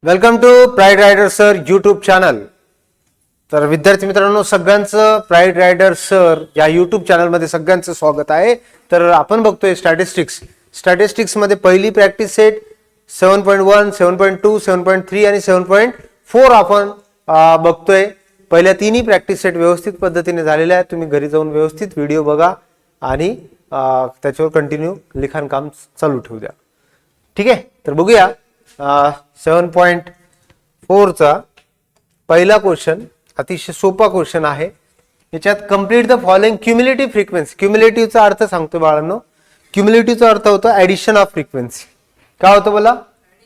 Welcome to Pride Rider sir YouTube channel. तर विद्यार्थी मित्रांनो, सगळ्यांचं प्राईड रायडर सर या यूट्यूब चॅनलमध्ये सगळ्यांचं स्वागत आहे. तर आपण बघतोय स्टॅटिस्टिक्स मध्ये पहिली प्रॅक्टिस सेट 7.1, 7.2, 7.3 आणि 7.4 आपण बघतोय. पहिल्या तिन्ही प्रॅक्टिस सेट व्यवस्थित पद्धतीने झालेल्या आहेत. तुम्ही घरी जाऊन व्यवस्थित व्हिडिओ बघा आणि त्याच्यावर कंटिन्यू लिखाण काम चालू ठेवू द्या. ठीक आहे, तर बघूया 7.4 चा पहिला क्वेश्चन. अतिशय सोपा क्वेश्चन आहे. याच्यात complete the following cumulative frequency. क्युम्युलेटिव्हचा अर्थ सांगतो बाळांनो. क्युम्युलेटिव्हचा अर्थ होतो ऍडिशन ऑफ फ्रिक्वेन्सी. काय होतं बोला?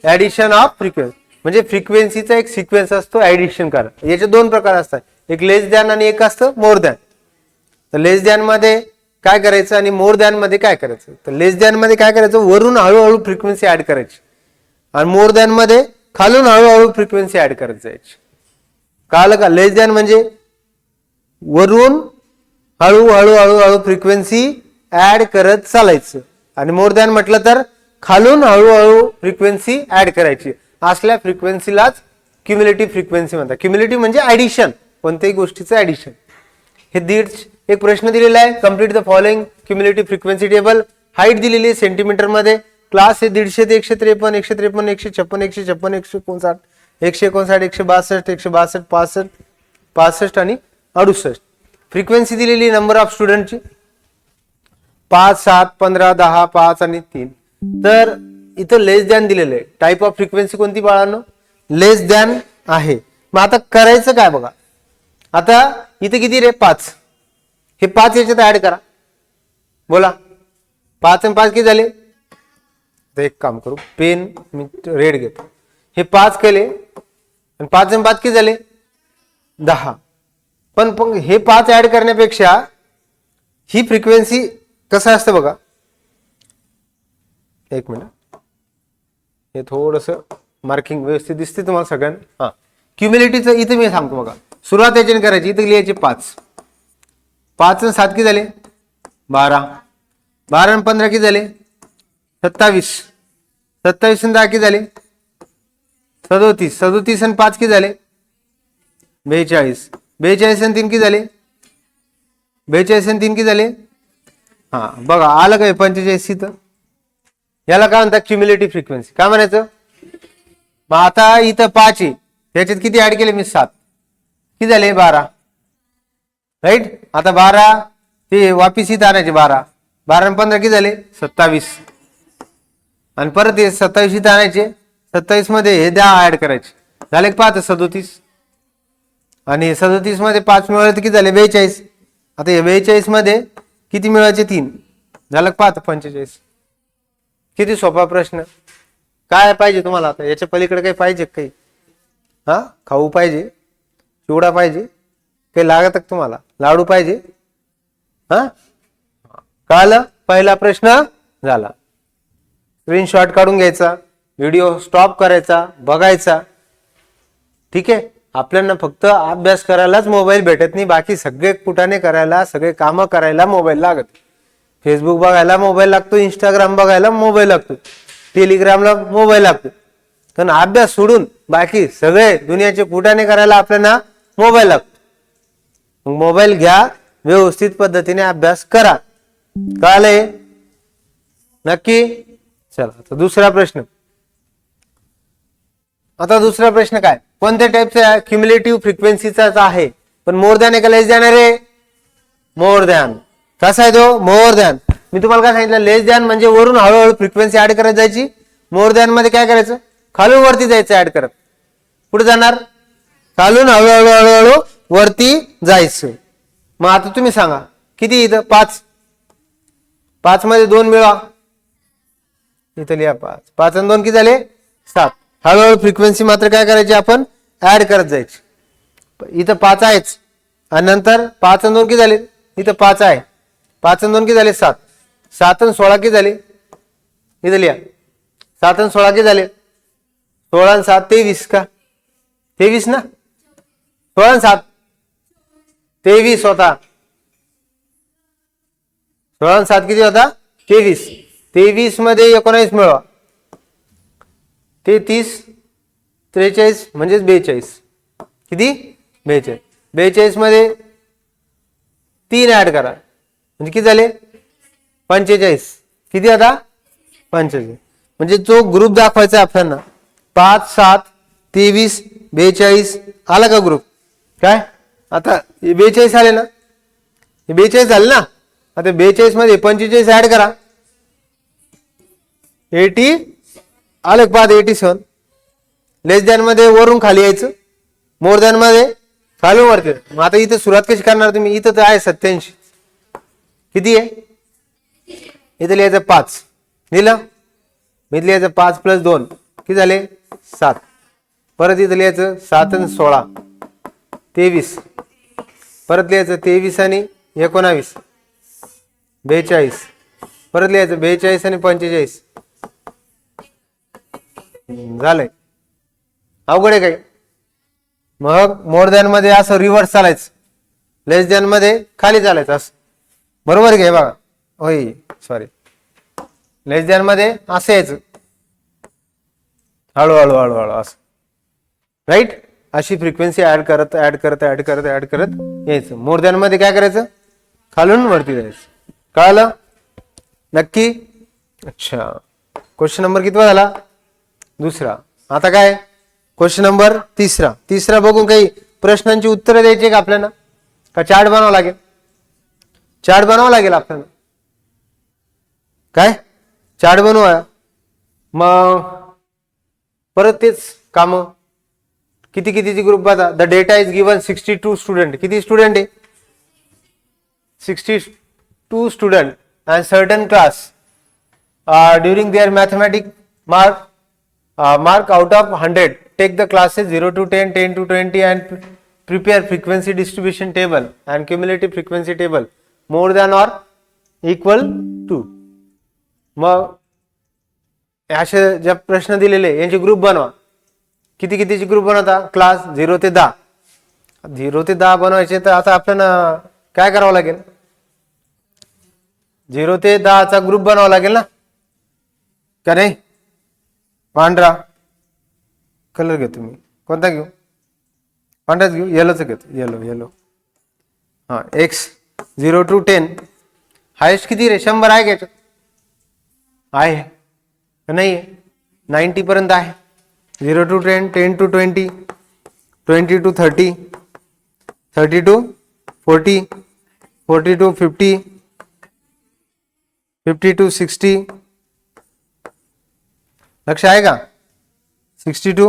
Addition of frequency. म्हणजे फ्रिक्वेन्सीचा एक सिक्वेन्स असतो ऍडिशन करा. याचे दोन प्रकार असतात, एक लेस दॅन आणि एक असतं मोर दॅन. तर लेस दॅन मध्ये काय करायचं आणि मोर दॅन मध्ये काय करायचं? तर लेस दॅन मध्ये काय करायचं, वरून हळूहळू फ्रिक्वेन्सी ऍड करायची आणि मोर दॅन मध्ये खालून हळूहळू फ्रिक्वेन्सी ऍड करत जायची. कळलं का? लेस दॅन म्हणजे वरून हळूहळू हळूहळू फ्रिक्वेन्सी ऍड करत चालायचं आणि मोर दॅन म्हटलं तर खालून हळूहळू फ्रिक्वेन्सी ऍड करायची. असल्या फ्रिक्वेन्सीलाच क्युम्युलेटिव्ह फ्रिक्वेन्सी म्हणतात. क्युम्युलेटिव्ह म्हणजे ऍडिशन, कोणत्याही गोष्टीचं ऍडिशन. हे एक प्रश्न दिलेला आहे, complete the following cumulative frequency table. Height दिलेली आहे सेंटीमीटर मध्ये. क्लास आहे 150 ते 153, 153, 156, 156, 159, 159, 162, 162, 65, 65 आणि 68. फ्रिक्वेन्सी दिलेली नंबर ऑफ स्टुडंटची 5, 7, 15, 10, 5 आणि 3. तर इथं लेस दॅन दिलेलं आहे. टाईप ऑफ फ्रिक्वेन्सी कोणती बाळांनो? लेस दॅन आहे. मग आता करायचं काय बघा. आता इथे किती रे? 5. हे 5 याच्यात ऍड करा. बोला, 5 आणि 5 किती झाले? तर एक काम करू, पेन मी रेड घेतो. हे 5 केले आणि 5 आणि 5 किती झाले? 10. पण हे 5 ऍड करण्यापेक्षा ही फ्रिक्वेन्सी कसं असतं बघा. एक मिनिट, हे थोडस मार्किंग व्यवस्थित दिसते तुम्हाला सगळ्यांना? हा, क्युम्युलेटिव्हचं इथे मी सांगतो बघा. सुरुवात याच्याने करायची. इथे लिहायचे 5. 5 आणि 7 किती झाले? 12. 12 आणि 15 किती झाले? 27. 27 आणि 10 किती झाले? 37. 37 आणि 5 किती झाले? 42. 42 आणि 3 किती झाले? 42 आणि 3 किती झाले? हा बघा, आलं काय 45 इथं? याला काय म्हणतात? Cumulative frequency. काय म्हणायचं? मग आता इथं 5 आहे, त्याच्यात किती ऍड केले मी? 7. किती झाले? 12. राईट. आता 12 ते वापिस इथं आणायचे. 12 आणि 15 किती झाले? 27. आणि परत हे 27 इथं आणायचे. 27 मध्ये हे 10 ऍड करायचे. झाले का? 5 37. आणि 37 मध्ये 5 मिळाले तर किती झाले? 42. आता हे 42 मध्ये किती मिळायचे? 3. झालं का? 45. किती सोपा प्रश्न. काय पाहिजे तुम्हाला आता? याच्या पलीकडे काही पाहिजे काही? हा, खाऊ पाहिजे, चिवडा पाहिजे, काही लागत का तुम्हाला? लाडू पाहिजे? हा, कळलं? पहिला प्रश्न झाला. स्क्रीनशॉट काढून घ्यायचा, व्हिडिओ स्टॉप करायचा, बघायचा. ठीक आहे. आपल्याला फक्त अभ्यास करायलाच मोबाईल भेटत नाही, बाकी सगळे कुठाने करायला, सगळे कामं करायला मोबाईल लागत. फेसबुक बघायला मोबाईल लागतो, इंस्टाग्राम बघायला मोबाईल लागतो, टेलिग्रामला मोबाईल लागतो. पण अभ्यास सोडून बाकी सगळे दुनियाचे कुठाने करायला आपल्याला मोबाईल लागतो. मोबाईल घ्या, व्यवस्थित पद्धतीने अभ्यास करा. कळले? नक्की? चला, आता दुसरा प्रश्न. आता दुसरा प्रश्न काय? कोणत्या टाईपचा क्युम्युलेटिव्ह फ्रिक्वेन्सीचा आहे, पण मोर दॅन का लेस दॅन आहे रे? More than. कसा आहे तो? More than. मी तुम्हाला काय सांगितलं? लेस दॅन म्हणजे वरून हळूहळू फ्रिक्वेन्सी ऍड करत जायची. मोर दॅन मध्ये काय करायचं? खालून वरती जायचं ऍड करत. पुढे जाणार, खालून हळूहळू हळूहळू वरती जायचं. मग आता तुम्ही सांगा किती इथं? 5. 5 मध्ये 2 मिळवा. इथं लिहा 5. 5 आणि 2 किती झाले? 7. हळूहळू फ्रिक्वेन्सी मात्र काय करायची? आपण ऍड करत जायची. इथं 5 आहेच आणि नंतर 5 आणि 2 किती झाले? इथं 5 आहे. 5 आणि 2 किती झाले? 7. 7 आणि 16 किती झाले? इथं लिहा. 7 आणि 16 किती झाले? 16 आणि 7 23 का? 23 ना? 16 आणि 7 23 होता. 16 आणि 7 किती होता? 23. 23 मध्ये 19 मिळवा. 33 43 म्हणजेच 42. किती? 42. 42 मध्ये 3 ऍड करा म्हणजे किती झाले? 45. किती आता? 45. म्हणजे जो ग्रुप दाखवायचा आपल्याला 5, 7, 23, 42 आला का ग्रुप? काय आता 42 आले ना, 42 झाले ना. आता 42 मध्ये 45 ऍड करा, 80 आले. 5 87. लेस दॅन मध्ये वरून खाली यायचं, मोर दॅन मध्ये खालून वरती. मग आता इथे सुरुवात कशी करणार तुम्ही? इथं तर आहे 87. किती आहे? इथं लिहायचं 5. लिहिलं? मी लिहायचं 5 + 2 किती झाले? 7. परत इथं लिहायचं 7 आणि 16 23. परत लिहायचं 23 आणि 19 42. परत लिहायचं 42 आणि 45. झालंय. अवघड आहे काय? मग मोर दॅन मध्ये असं रिव्हर्स चालायचं, लेस दॅन मध्ये खाली चालायचं असं. बरोबर घे बघा. होय सॉरी, लेस दॅन मध्ये असं यायचं, हळूहळू हळूहळू असं. राईट? अशी फ्रिक्वेन्सी ऍड करत यायचं. मोर दॅन मध्ये काय करायचं? खालून वरती जायचं. कळालं? नक्की? अच्छा. क्वेश्चन नंबर कितवा झाला? दुसरा. आता काय? क्वेश्चन नंबर तिसरा. तिसरा बघून काही प्रश्नांची उत्तरं द्यायची का आपल्याला? का चार्ट बनावं लागेल? चार्ट बनावं लागेल आपल्याला. काय? चार्ट बनवा. मग परत तेच काम. कितीची ग्रुप बघा. The data is given 62 student. किती स्टुडंट आहे? 62 student and certain class during their mathematic mark out of 100. Take the classes 0 to 10, 10 to 20 and prepare frequency distribution table and cumulative frequency table more than or equal to. मग असे ज्या प्रश्न दिलेले यांचे group बनवा. कितीचे group बनवता? Class 0 ते 10. 0 ते 10 बनवायचे तर आता आपल्याला काय करावं लागेल? 0 ते 10 चा ग्रुप बनावा लागेल ना, का नाही? पांढरा कलर घेतो मी. कोणता घेऊ? पांढराच घेऊ. येलोच घेतो. येलो. हा. एक्स 0 to 10 हायेस्ट किती रे? 100 आहे का? आहे नाही? 90 पर्यंत आहे. 0 to 10, 10 to 20, 20 to 30, 30 to 40, 40 to 50, 50 to 60. लक्ष आहे का? 60 to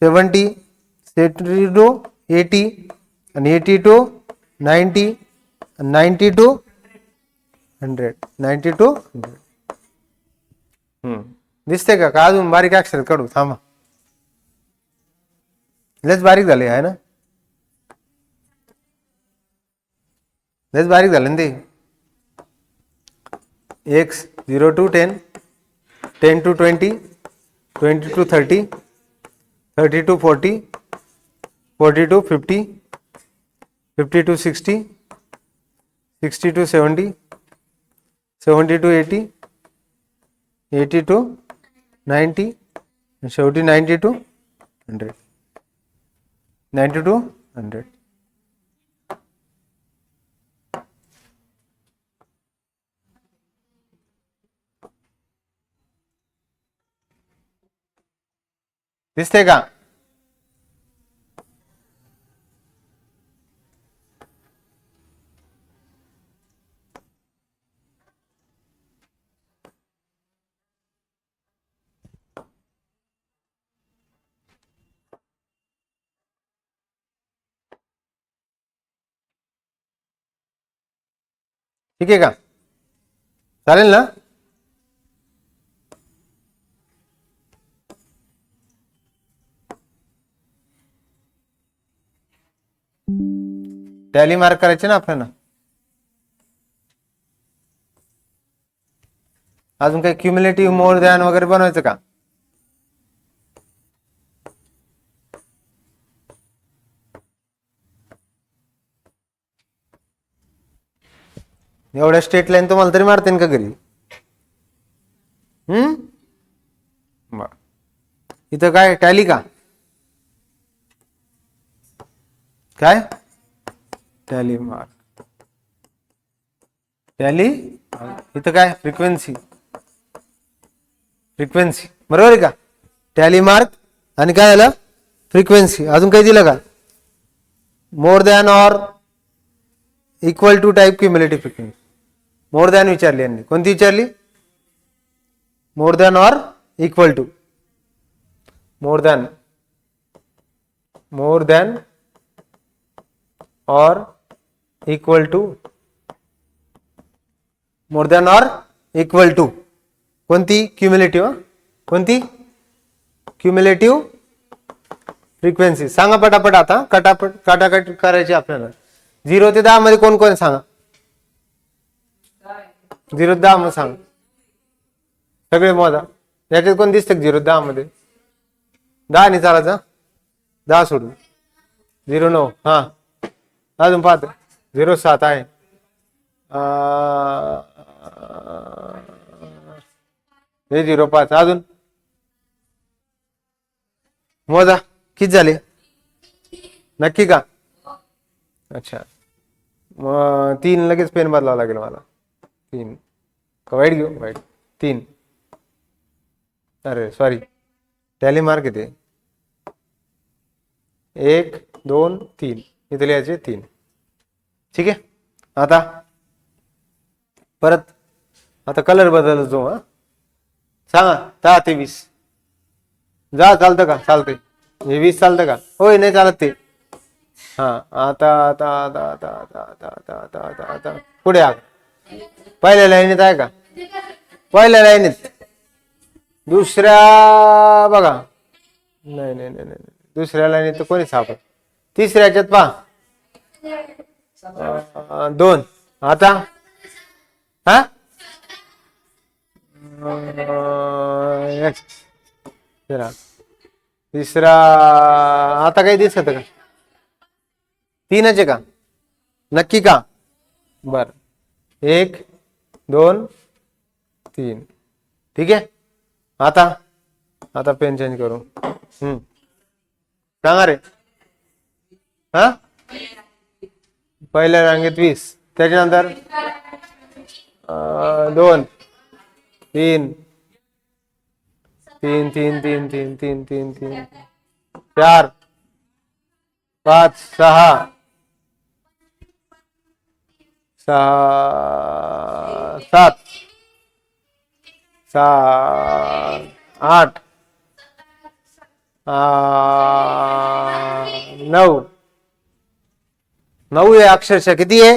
70, 70 to 80 आणि 80 to 90, 90 to 100, 90 to 100. दिसते का? का अजून बारीक अक्षर काढू? थांबा. लयच बारीक झाले आहे ना? लयच बारीक झाले ना ते. X 0 to 10, 10 to 20, 20 to 30, 30 to 40, 40 to 50, 50 to 60, 60 to 70, 70 to 80, 80 to 90, and शेवटी 90 to 100. 90 to 100. दिसते का? ठीक आहे का? चालेल ना? टॅली मार्क करायचे ना आपल्याला. अजून काही क्युम्युलेटिव्ह, मोर दॅन वगैरे बनवायचं का? एवढ्या स्टेट लाईन तुम्हाला तरी मारते का घरी? इथं काय टॅली का? काय टॅली मार्क, टॅली इथं काय फ्रिक्वेन्सी, फ्रिक्वेन्सी बरोबर आहे का, टॅली मार्क आणि काय आलं फ्रिक्वेन्सी. अजून काही दिलं का, more than or equal to type cumulative frequency. More than विचारली यांनी, कोणती विचारली, more than or equal to, more than, more than or equal to, more than or equal to कोणती क्युम्युलेटिव्ह, कोणती क्युम्युलेटिव्ह फ्रिक्वेन्सी. सांगा पटापट आता, काटाकट करायची आपल्याला. 0 ते 10 मध्ये कोण कोण सांगा, 0 ते 10 मध्ये सांगा सगळे मोजा. याच्यात कोण दिसतं 0 ते 10 मध्ये, 10 नाही चालायचं, 10 सोडून 09 हा, अजून पाहतो 07 आहे, हे 05 अजून मोजा किती झाले, नक्की का, अच्छा मग 3 लगेच पेन बदलावं लागेल मला, 3 का वाईट घेऊ, वाईट 3, अरे सॉरी टॅली मार्क येते 1 2 3 इथे लिहायचे 3. ठीक आहे, आता परत आता कलर बदलतो. हा सांगा 10 ते 20 जा, चालतं का, चालतंय, हे 20 चालतं का, होय नाही चालत ते. हा आता आता आता आता आता आता आता आता आता आता पुढे आ, पहिल्या लाईनीत आहे का, पहिल्या लाईनीत, दुसऱ्या बघा, नाही नाही नाही नाही, दुसऱ्या लाईनीत तर कोणी सापड, तिसऱ्याच्यात पहा 2 आता, हा तिसरा आता काही दिसत का, 3च आहे का, नक्की का, बर 1 2 3 ठीक आहे. आता आता पेन चेंज करू, सांगा रे, हा पहिल्या रांगेत 20, त्याच्यानंतर 2 3 3 3 3 3 3 3 3 4 5 6 7 8 9 9 आहे अक्षरशः, किती आहे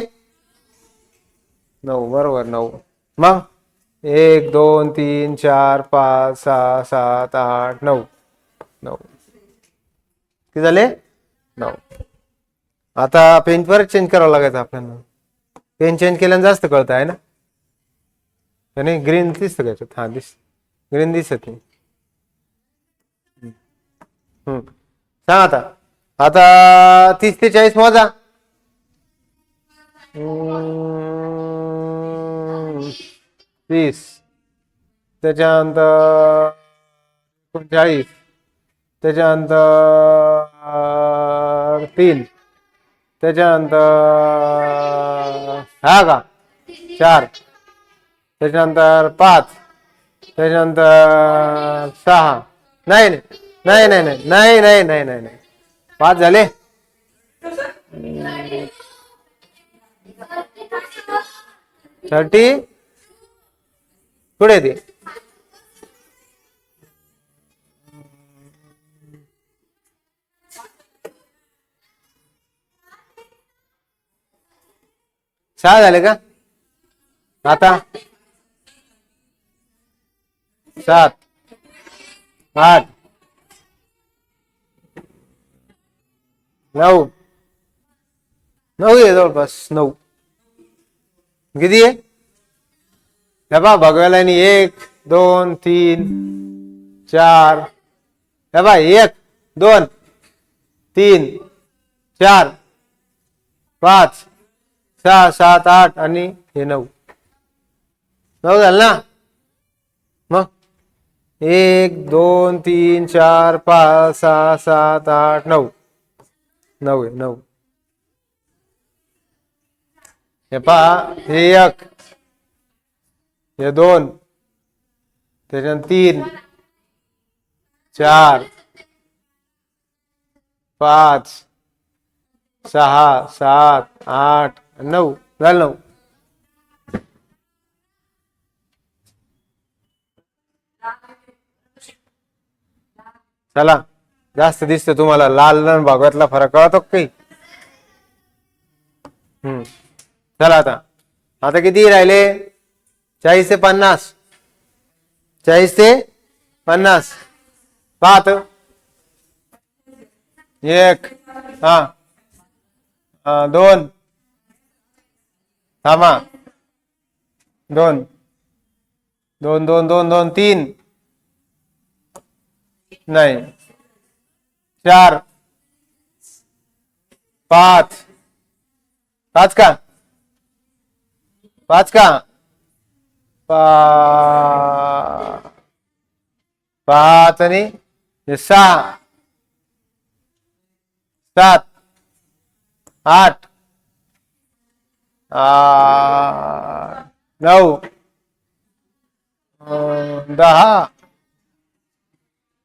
9 बरोबर 9. मग 1 2 3 4 5 6 7 8 9 9 किती झाले 9. आता पेन परत चेंज करावं लागायचं आपल्याला, पेन चेंज केल्यानं जास्त कळतं आहे ना, नाही ग्रीन दिसतं का, हा दिसत, ग्रीन दिसत नाही. सांग आता, आता 30 ते 40 मोजा, 30 त्याच्यानंतर 39 त्याच्यानंतर 3 त्याच्यानंतर हा का 4 त्याच्यानंतर 5 त्याच्यानंतर 6 नाही नाही नाही नाही नाही नाही नाही नाही नाही 5 झाले. 30 पुढे दे, सहा झाले का, आता 7 8 9 9 आहे जवळपास 9 किती आहे बा बघायला, 1 2 3 4 बा 1 2 3 4 5 6 7 8 आणि हे 9 झालं ना. मग 1 2 3 4 5 6 7 8 9 9 आहे 9 हे पहा, हे एक, हे दोन, त्याच्यानंतर 3 4 5 6 7 8 9 झालं 9. चला, जास्त दिसतं तुम्हाला लाल आणि भगवतला फरक कळतो काही? चला आता आता किती राहिले? 40 ते 50. 40 ते 50. पाहत एक, हा, 2, थांबा, 2 2 2 2 2 3 नाही, 4 5 5 का 5 का 5 आणि 6 7 8 9 10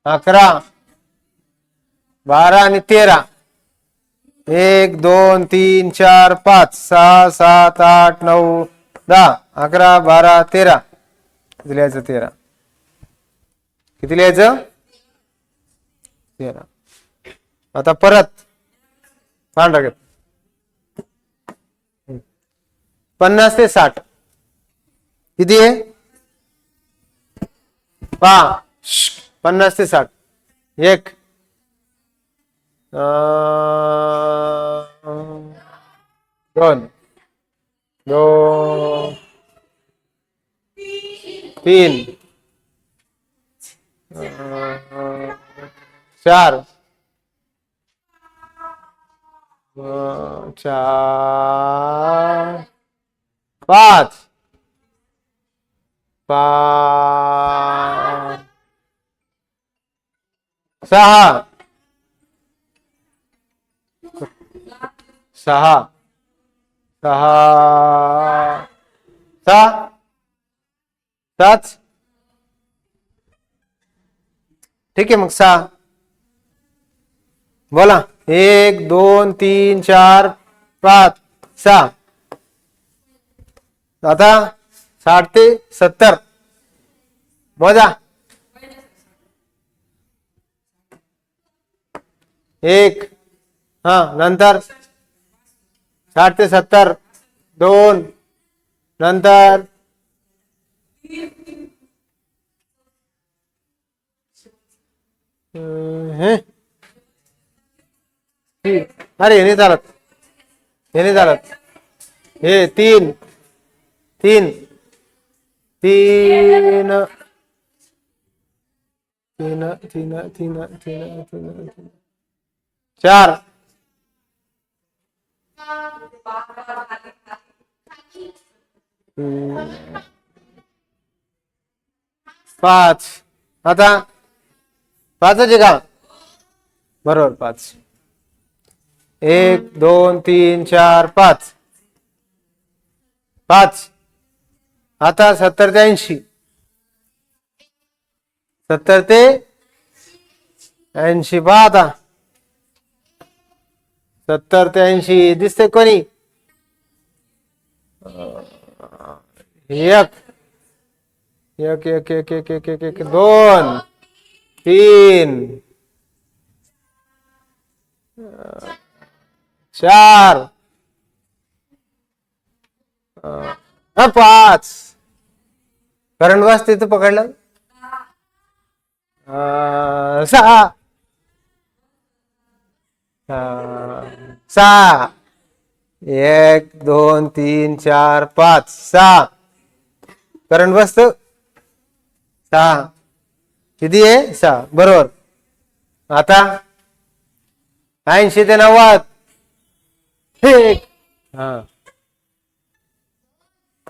11 12 आणि 13. 1 2 3 4 5 6 7 8 9 10 11 12 13. किती लिहायचं? 13. किती लिहायचं? 13. आता परत पांढरा घे. 50 ते 60 किती आहे? पहा, 50 ते 60. 1 2 2 3 4 4 5 5 6 6 6 6 7. ठीक आहे, मग 6 बोला. 1 2 3 4 5 6. आता 60 ते 70 मोजा. 1, हा, नंतर 60 ते 70 2, नंतर अरे हे नाही चालत, हे नाही चालत. हे 3 3 3 3 3 3 3 4 5. आता 5 आहे का? बरोबर, 5. 1 2 3 4 5 5. आता 70 ते 80. 70 ते 80 पहा आता. 70 ते 80 दिसते कोणी? 1 1 1 1 1 1 1 1 2 3 4 5. करंट वाजते तर पकडलं. 6 6 1 2 3 4 5 6. करंट बसत 6. किती आहे? 6. बरोबर. आता 80 ते 90. 1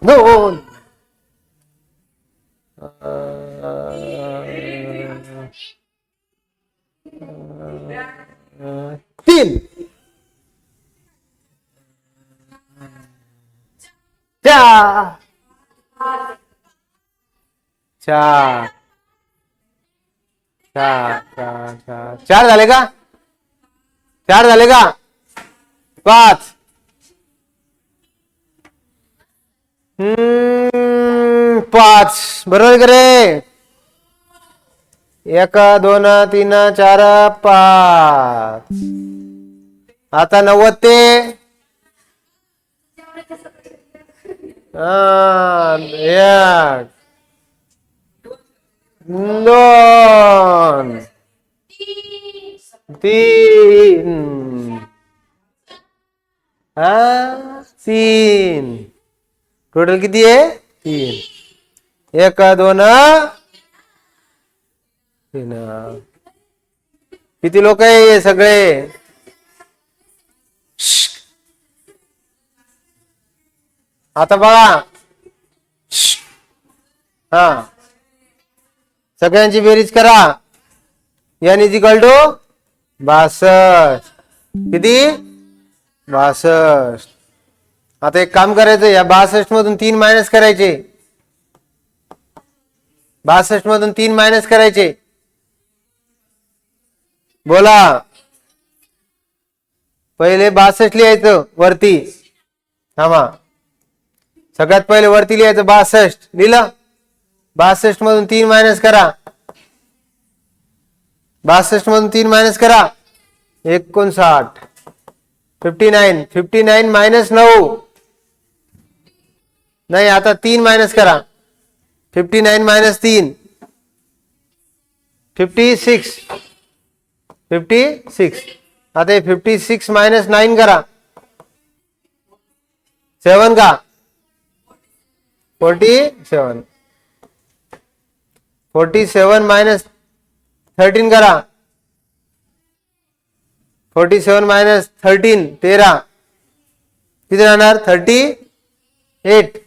2 3 चार चार चार चार चार चार झाले का? चार झाले का? पाच. पाच बरोबर करे. एक दोन तीन चार पाच. आता 90 ते एक दोन तीन तीन. टोटल किती आहे? तीन. एक दोन तीन. किती लोक आहे सगळे? आता बघा. हा सगळ्यांची बेरीज करा. n equal to 62. किती? 62. आता एक काम करायचं, या 62 मधून 3 मायनस करायचे. 62 मधून 3 मायनस करायचे. बोला. पहिले 62 लिहायचं वरती. थांबा. सगळ्यात पहिले वरती लिहायचं 62. लिहिलं? 62 मधून 3 मायनस करा. 62 मधून 3 मायनस करा. 59. 59. 59 मायनस 9. नाही, आता 3 मायनस करा. 59 मायनस 3 56. 56. आता 56 मायनस 9 करा. 7 का? 47. 47 मायनस 13 करा. 47 मायनस 13 13. किती राहणार? 38.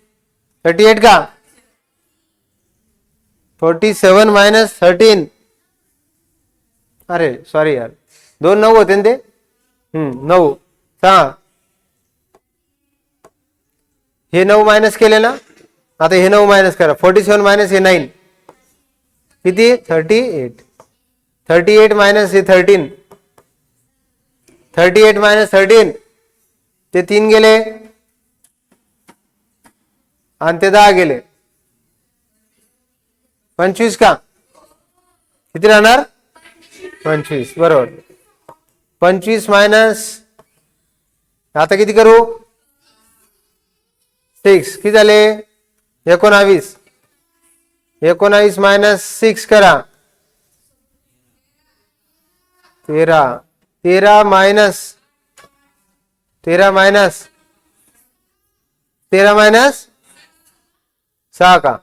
38 का? 47 मायनस 13. अरे सॉरी यार, 2 9 होते ना ते. 9. हे 9 मायनस केले ना. आता हे 9 मायनस करा. 47 मायनस हे 9 किती? 38. 38 मायनस हे 13. 38 मायनस 13 ते 3 गेले आणि ते 10 गेले. 25 का? किती राहणार? 25. बरोबर. 25 मायनस, आता किती करू? 6. किती झाले? 19. 19 मायनस 6 करा. 13. 13 मायनस 13 मायनस 13 मायनस 6 का?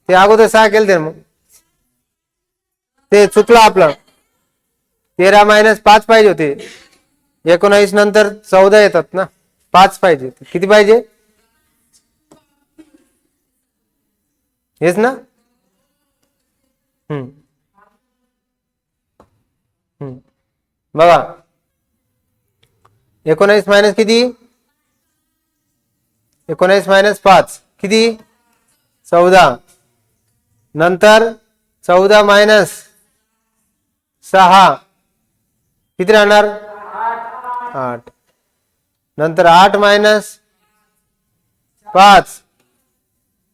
ते अगोदर 6 केलं ते मग ते चुकलं आपलं. 13 मायनस 5 पाहिजे होते. 19 नंतर 14 येतात ना. 5 पाहिजे. किती पाहिजे? हेच ना. बघा. 19 मायनस किती? 19 मायनस 5 किती? 14. नंतर 14 मायनस 6 किती राहणार? 8. नंतर 8 मायनस 5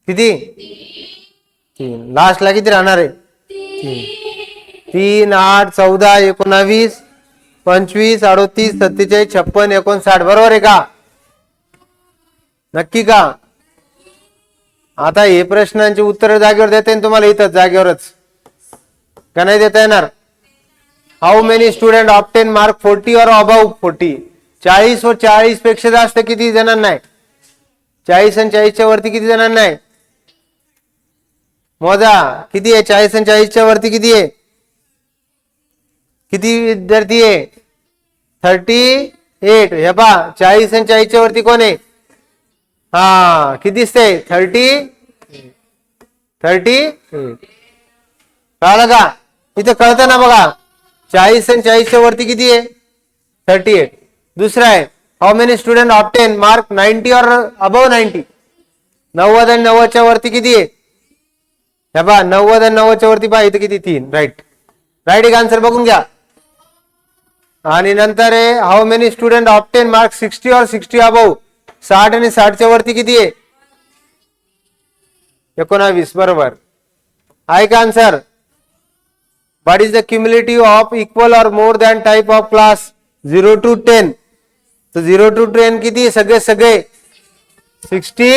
किती? 3. लास्टला किती राहणार आहे? 3. 8 14 19 25 38 47 56 59. बरोबर आहे का? नक्की का? आता हे प्रश्नांची उत्तर जागेवर देता येईल तुम्हाला, इथं जागेवरच का नाही देता येणार? How many student obtain mark 40 और अबाउट 40? 40 व 40 पेक्षा जास्त किती जणांना आहे? 40 आणि 40च्या वरती किती जणांना आहे? मोजा. किती आहे? 40 आणि 40च्या वरती किती आहे? किती विद्यार्थी आहे? 38. हे पहा, 40 आणि 40च्या वरती कोण आहे? किती दिसते? 38. कळलं का? इथं कळतं ना बघा. 40 आणि 40च्या वरती किती आहे? 38. दुसरा आहे, how many student obtain mark 90 और अबव 90? 90 आणि 90च्या वरती किती आहे? हे पहा 90 आणि 90च्या वरती पहा इथे किती 3. राईट राईट एक आन्सर बघून घ्या. आणि नंतर आहे how many student obtain mark 60 और 60 अबव. 60 आणि 60च्या वरती किती आहे? 19. बरोबर आहे का answer? What is the cumulative of equal or more than type of class 0 to 10? तर 0 to 10 किती? सगळे 60